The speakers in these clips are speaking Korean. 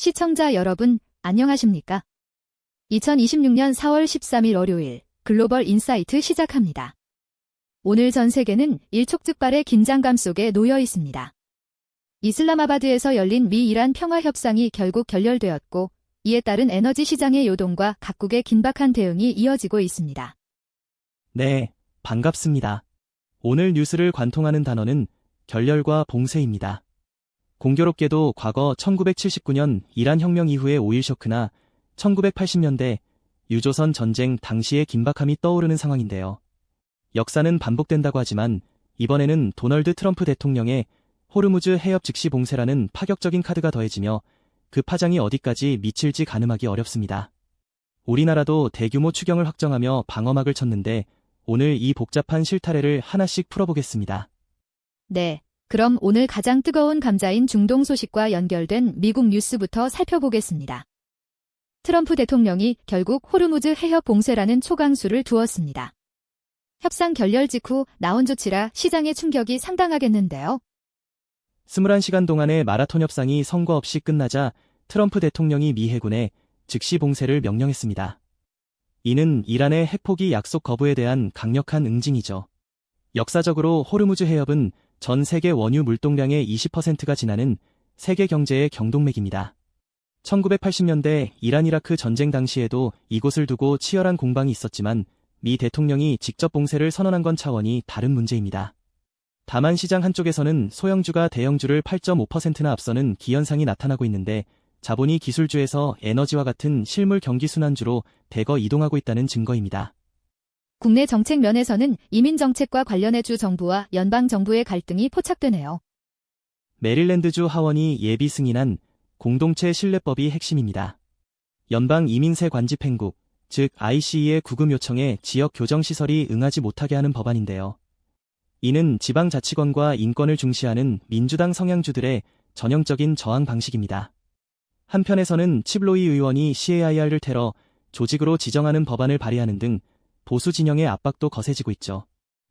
시청자 여러분, 안녕하십니까? 2026년 4월 13일 월요일 글로벌 인사이트 시작합니다. 오늘 전 세계는 일촉즉발의 긴장감 속에 놓여 있습니다. 이슬라마바드에서 열린 미-이란 평화협상이 결국 결렬되었고, 이에 따른 에너지 시장의 요동과 각국의 긴박한 대응이 이어지고 있습니다. 네, 반갑습니다. 오늘 뉴스를 관통하는 단어는 결렬과 봉쇄입니다. 공교롭게도 과거 1979년 이란 혁명 이후의 오일 쇼크나 1980년대 유조선 전쟁 당시의 긴박함이 떠오르는 상황인데요. 역사는 반복된다고 하지만 이번에는 도널드 트럼프 대통령의 호르무즈 해협 즉시 봉쇄라는 파격적인 카드가 더해지며 그 파장이 어디까지 미칠지 가늠하기 어렵습니다. 우리나라도 대규모 추경을 확정하며 방어막을 쳤는데 오늘 이 복잡한 실타래를 하나씩 풀어보겠습니다. 네, 그럼 오늘 가장 뜨거운 감자인 중동 소식과 연결된 미국 뉴스부터 살펴보겠습니다. 트럼프 대통령이 결국 호르무즈 해협 봉쇄라는 초강수를 두었습니다. 협상 결렬 직후 나온 조치라 시장의 충격이 상당하겠는데요. 21시간 동안의 마라톤 협상이 성과 없이 끝나자 트럼프 대통령이 미 해군에 즉시 봉쇄를 명령했습니다. 이는 이란의 핵포기 약속 거부에 대한 강력한 응징이죠. 역사적으로 호르무즈 해협은 전 세계 원유 물동량의 20%가 지나는 세계 경제의 경동맥입니다. 1980년대 이란-이라크 전쟁 당시에도 이곳을 두고 치열한 공방이 있었지만 미 대통령이 직접 봉쇄를 선언한 건 차원이 다른 문제입니다. 다만 시장 한쪽에서는 소형주가 대형주를 8.5%나 앞서는 기현상이 나타나고 있는데 자본이 기술주에서 에너지와 같은 실물 경기순환주로 대거 이동하고 있다는 증거입니다. 국내 정책 면에서는 이민 정책과 관련해 주 정부와 연방 정부의 갈등이 포착되네요. 메릴랜드주 하원이 예비 승인한 공동체 신뢰법이 핵심입니다. 연방 이민세 관집 행국, 즉 ICE의 구금 요청에 지역 교정시설이 응하지 못하게 하는 법안인데요. 이는 지방자치권과 인권을 중시하는 민주당 성향주들의 전형적인 저항 방식입니다. 한편에서는 칩로이 의원이 CAIR을 테러 조직으로 지정하는 법안을 발의하는 등 보수 진영의 압박도 거세지고 있죠.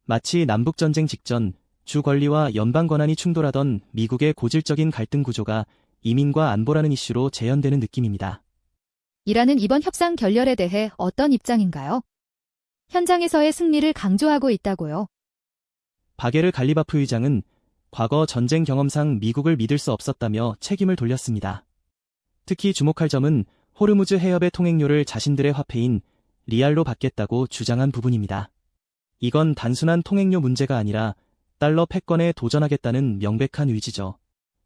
마치 남북전쟁 직전 주 권리와 연방 권한이 충돌하던 미국의 고질적인 갈등 구조가 이민과 안보라는 이슈로 재현되는 느낌입니다. 이란은 이번 협상 결렬에 대해 어떤 입장인가요? 현장에서의 승리를 강조하고 있다고요. 바게르 갈리바프 의장은 과거 전쟁 경험상 미국을 믿을 수 없었다며 책임을 돌렸습니다. 특히 주목할 점은 호르무즈 해협의 통행료를 자신들의 화폐인 리알로 받겠다고 주장한 부분입니다. 이건 단순한 통행료 문제가 아니라 달러 패권에 도전하겠다는 명백한 의지죠.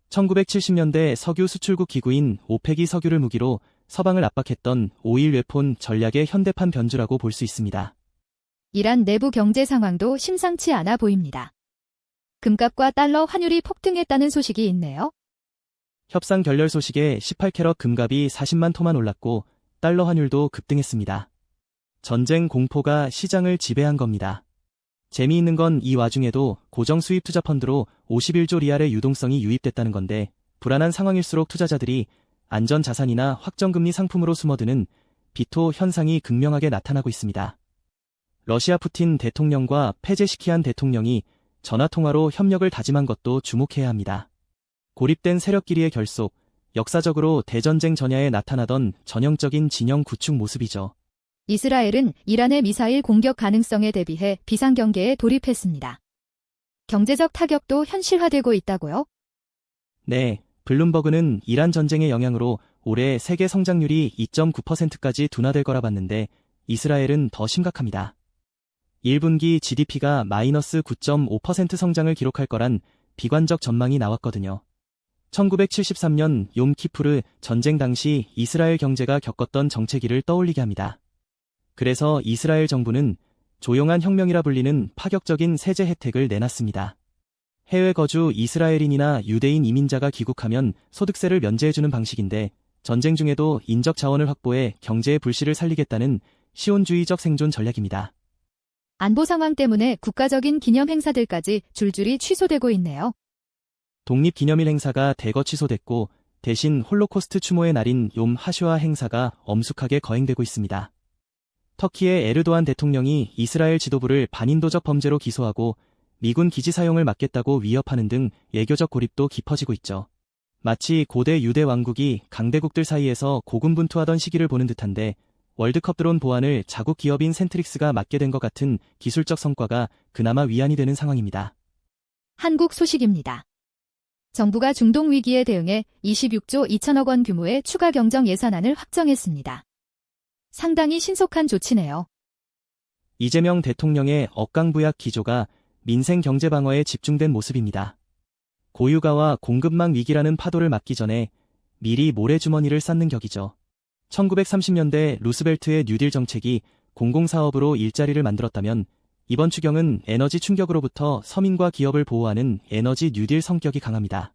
1970년대 석유 수출국 기구인 오펙이 석유를 무기로 서방을 압박했던 오일 웨폰 전략의 현대판 변주라고 볼 수 있습니다. 이란 내부 경제 상황도 심상치 않아 보입니다. 금값과 달러 환율이 폭등했다는 소식이 있네요. 협상 결렬 소식에 18캐럿 금값이 40만 토만 올랐고 달러 환율도 급등했습니다. 전쟁 공포가 시장을 지배한 겁니다. 재미있는 건 이 와중에도 고정 수입 투자 펀드로 51조 리알의 유동성이 유입됐다는 건데 불안한 상황일수록 투자자들이 안전자산이나 확정금리 상품으로 숨어드는 비토 현상이 극명하게 나타나고 있습니다. 러시아 푸틴 대통령과 페제시키안 대통령이 전화통화로 협력을 다짐한 것도 주목해야 합니다. 고립된 세력끼리의 결속, 역사적으로 대전쟁 전야에 나타나던 전형적인 진영 구축 모습이죠. 이스라엘은 이란의 미사일 공격 가능성에 대비해 비상경계에 돌입했습니다. 경제적 타격도 현실화되고 있다고요? 네, 블룸버그는 이란 전쟁의 영향으로 올해 세계 성장률이 2.9%까지 둔화될 거라 봤는데 이스라엘은 더 심각합니다. 1분기 GDP가 마이너스 9.5% 성장을 기록할 거란 비관적 전망이 나왔거든요. 1973년 욤키푸르 전쟁 당시 이스라엘 경제가 겪었던 정체기를 떠올리게 합니다. 그래서 이스라엘 정부는 조용한 혁명이라 불리는 파격적인 세제 혜택을 내놨습니다. 해외 거주 이스라엘인이나 유대인 이민자가 귀국하면 소득세를 면제해주는 방식인데 전쟁 중에도 인적 자원을 확보해 경제의 불씨를 살리겠다는 시온주의적 생존 전략입니다. 안보 상황 때문에 국가적인 기념 행사들까지 줄줄이 취소되고 있네요. 독립기념일 행사가 대거 취소됐고 대신 홀로코스트 추모의 날인 욤 하슈아 행사가 엄숙하게 거행되고 있습니다. 터키의 에르도안 대통령이 이스라엘 지도부를 반인도적 범죄로 기소하고 미군 기지 사용을 막겠다고 위협하는 등 외교적 고립도 깊어지고 있죠. 마치 고대 유대 왕국이 강대국들 사이에서 고군분투하던 시기를 보는 듯한데 월드컵 드론 보안을 자국 기업인 센트릭스가 맡게 된 것 같은 기술적 성과가 그나마 위안이 되는 상황입니다. 한국 소식입니다. 정부가 중동 위기에 대응해 26조 2천억 원 규모의 추가 경정 예산안을 확정했습니다. 상당히 신속한 조치네요. 이재명 대통령의 억강부약 기조가 민생 경제 방어에 집중된 모습입니다. 고유가와 공급망 위기라는 파도를 막기 전에 미리 모래주머니를 쌓는 격이죠. 1930년대 루스벨트의 뉴딜 정책이 공공사업으로 일자리를 만들었다면 이번 추경은 에너지 충격으로부터 서민과 기업을 보호하는 에너지 뉴딜 성격이 강합니다.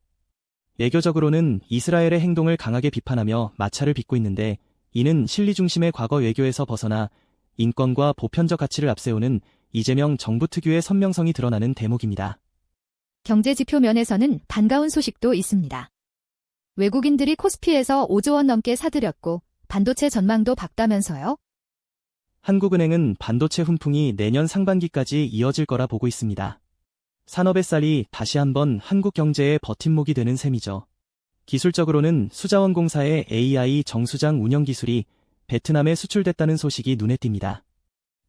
외교적으로는 이스라엘의 행동을 강하게 비판하며 마찰을 빚고 있는데 이는 실리 중심의 과거 외교에서 벗어나 인권과 보편적 가치를 앞세우는 이재명 정부 특유의 선명성이 드러나는 대목입니다. 경제지표 면에서는 반가운 소식도 있습니다. 외국인들이 코스피에서 5조 원 넘게 사들였고 반도체 전망도 밝다면서요? 한국은행은 반도체 훈풍이 내년 상반기까지 이어질 거라 보고 있습니다. 산업의 쌀이 다시 한번 한국 경제의 버팀목이 되는 셈이죠. 기술적으로는 수자원공사의 AI 정수장 운영 기술이 베트남에 수출됐다는 소식이 눈에 띕니다.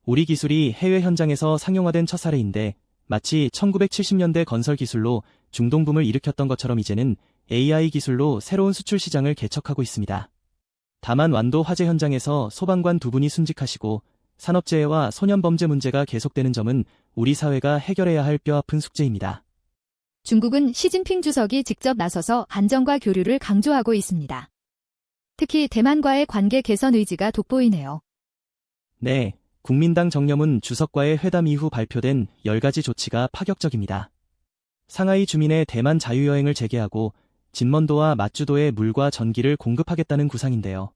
우리 기술이 해외 현장에서 상용화된 첫 사례인데 마치 1970년대 건설 기술로 중동붐을 일으켰던 것처럼 이제는 AI 기술로 새로운 수출 시장을 개척하고 있습니다. 다만 완도 화재 현장에서 소방관 2분이 순직하시고 산업재해와 소년범죄 문제가 계속되는 점은 우리 사회가 해결해야 할 뼈아픈 숙제입니다. 중국은 시진핑 주석이 직접 나서서 안정과 교류를 강조하고 있습니다. 특히 대만과의 관계 개선 의지가 돋보이네요. 네, 국민당 정념은 주석과의 회담 이후 발표된 10가지 조치가 파격적입니다. 상하이 주민의 대만 자유여행을 재개하고 진먼도와 마쭈도에 물과 전기를 공급하겠다는 구상인데요.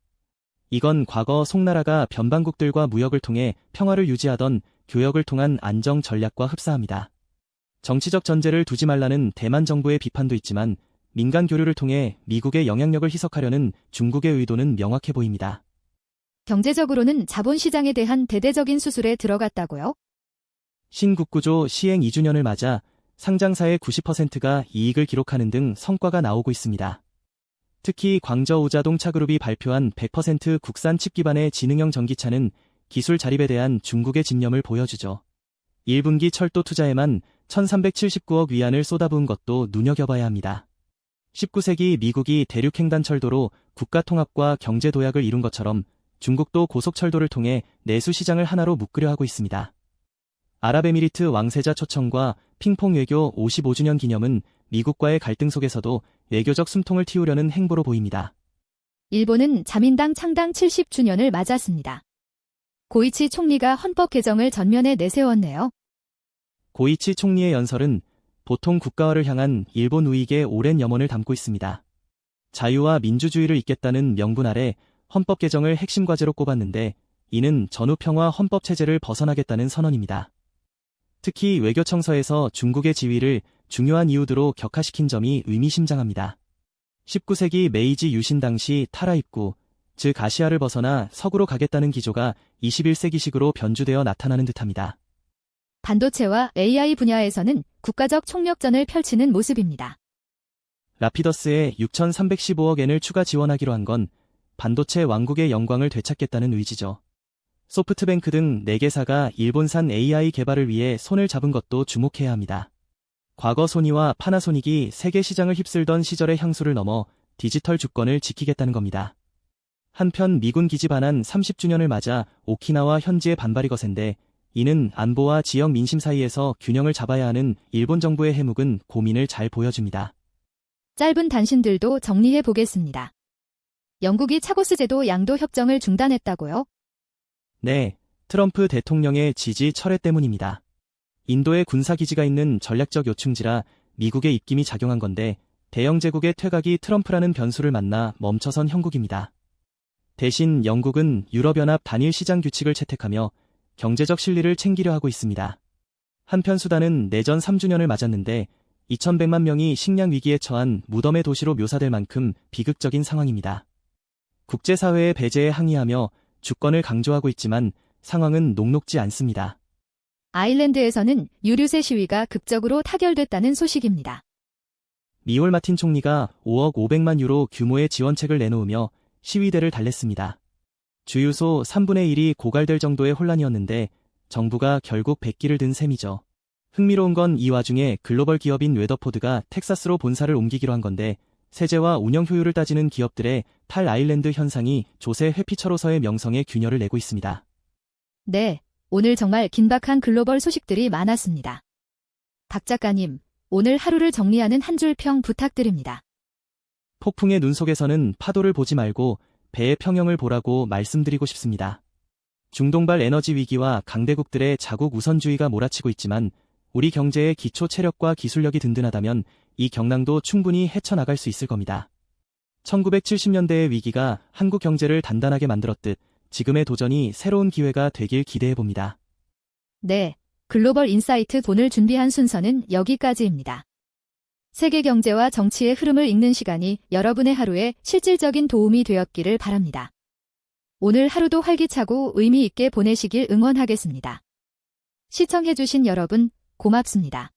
이건 과거 송나라가 변방국들과 무역을 통해 평화를 유지하던 교역을 통한 안정 전략과 흡사합니다. 정치적 전제를 두지 말라는 대만 정부의 비판도 있지만 민간 교류를 통해 미국의 영향력을 희석하려는 중국의 의도는 명확해 보입니다. 경제적으로는 자본시장에 대한 대대적인 수술에 들어갔다고요? 신국구조 시행 2주년을 맞아 상장사의 90%가 이익을 기록하는 등 성과가 나오고 있습니다. 특히 광저우자동차그룹이 발표한 100% 국산 칩 기반의 지능형 전기차는 기술 자립에 대한 중국의 집념을 보여주죠. 1분기 철도 투자에만 1,379억 위안을 쏟아부은 것도 눈여겨봐야 합니다. 19세기 미국이 대륙횡단철도로 국가통합과 경제도약을 이룬 것처럼 중국도 고속철도를 통해 내수 시장을 하나로 묶으려 하고 있습니다. 아랍에미리트 왕세자 초청과 핑퐁 외교 55주년 기념은 미국과의 갈등 속에서도 외교적 숨통을 틔우려는 행보로 보입니다. 일본은 자민당 창당 70주년을 맞았습니다. 고이치 총리가 헌법 개정을 전면에 내세웠네요. 고이치 총리의 연설은 보통 국가화를 향한 일본 우익의 오랜 염원을 담고 있습니다. 자유와 민주주의를 잇겠다는 명분 아래 헌법 개정을 핵심 과제로 꼽았는데 이는 전후 평화 헌법 체제를 벗어나겠다는 선언입니다. 특히 외교청서에서 중국의 지위를 중요한 이유들로 격화시킨 점이 의미심장합니다. 19세기 메이지 유신 당시 타라 입구, 즉 아시아를 벗어나 서구로 가겠다는 기조가 21세기식으로 변주되어 나타나는 듯합니다. 반도체와 AI 분야에서는 국가적 총력전을 펼치는 모습입니다. 라피더스에 6,315억 엔을 추가 지원하기로 한 건 반도체 왕국의 영광을 되찾겠다는 의지죠. 소프트뱅크 등 4개사가 일본산 AI 개발을 위해 손을 잡은 것도 주목해야 합니다. 과거 소니와 파나소닉이 세계 시장을 휩쓸던 시절의 향수를 넘어 디지털 주권을 지키겠다는 겁니다. 한편 미군 기지 반환 30주년을 맞아 오키나와 현지의 반발이 거센데 이는 안보와 지역 민심 사이에서 균형을 잡아야 하는 일본 정부의 해묵은 고민을 잘 보여줍니다. 짧은 단신들도 정리해 보겠습니다. 영국이 차고스 제도 양도 협정을 중단했다고요? 네, 트럼프 대통령의 지지 철회 때문입니다. 인도에 군사기지가 있는 전략적 요충지라 미국의 입김이 작용한 건데 대영 제국의 퇴각이 트럼프라는 변수를 만나 멈춰선 형국입니다. 대신 영국은 유럽연합 단일 시장 규칙을 채택하며 경제적 실리를 챙기려 하고 있습니다. 한편 수단은 내전 3주년을 맞았는데 2,100만 명이 식량 위기에 처한 무덤의 도시로 묘사될 만큼 비극적인 상황입니다. 국제사회의 배제에 항의하며 주권을 강조하고 있지만 상황은 녹록지 않습니다. 아일랜드에서는 유류세 시위가 극적으로 타결됐다는 소식입니다. 미홀 마틴 총리가 5억 500만 유로 규모의 지원책을 내놓으며 시위대를 달랬습니다. 주유소 3분의 1이 고갈될 정도의 혼란이었는데 정부가 결국 백기를 든 셈이죠. 흥미로운 건 이 와중에 글로벌 기업인 웨더포드가 텍사스로 본사를 옮기기로 한 건데 세제와 운영 효율을 따지는 기업들의 탈아일랜드 현상이 조세 회피처로서의 명성에 균열을 내고 있습니다. 네, 오늘 정말 긴박한 글로벌 소식들이 많았습니다. 박 작가님, 오늘 하루를 정리하는 한 줄 평 부탁드립니다. 폭풍의 눈 속에서는 파도를 보지 말고 배의 평형을 보라고 말씀드리고 싶습니다. 중동발 에너지 위기와 강대국들의 자국 우선주의가 몰아치고 있지만 우리 경제의 기초 체력과 기술력이 든든하다면 이 경랑도 충분히 헤쳐나갈 수 있을 겁니다. 1970년대의 위기가 한국 경제를 단단하게 만들었듯 지금의 도전이 새로운 기회가 되길 기대해봅니다. 네, 글로벌 인사이트 오늘 준비한 순서는 여기까지입니다. 세계 경제와 정치의 흐름을 읽는 시간이 여러분의 하루에 실질적인 도움이 되었기를 바랍니다. 오늘 하루도 활기차고 의미 있게 보내시길 응원하겠습니다. 시청해주신 여러분, 고맙습니다.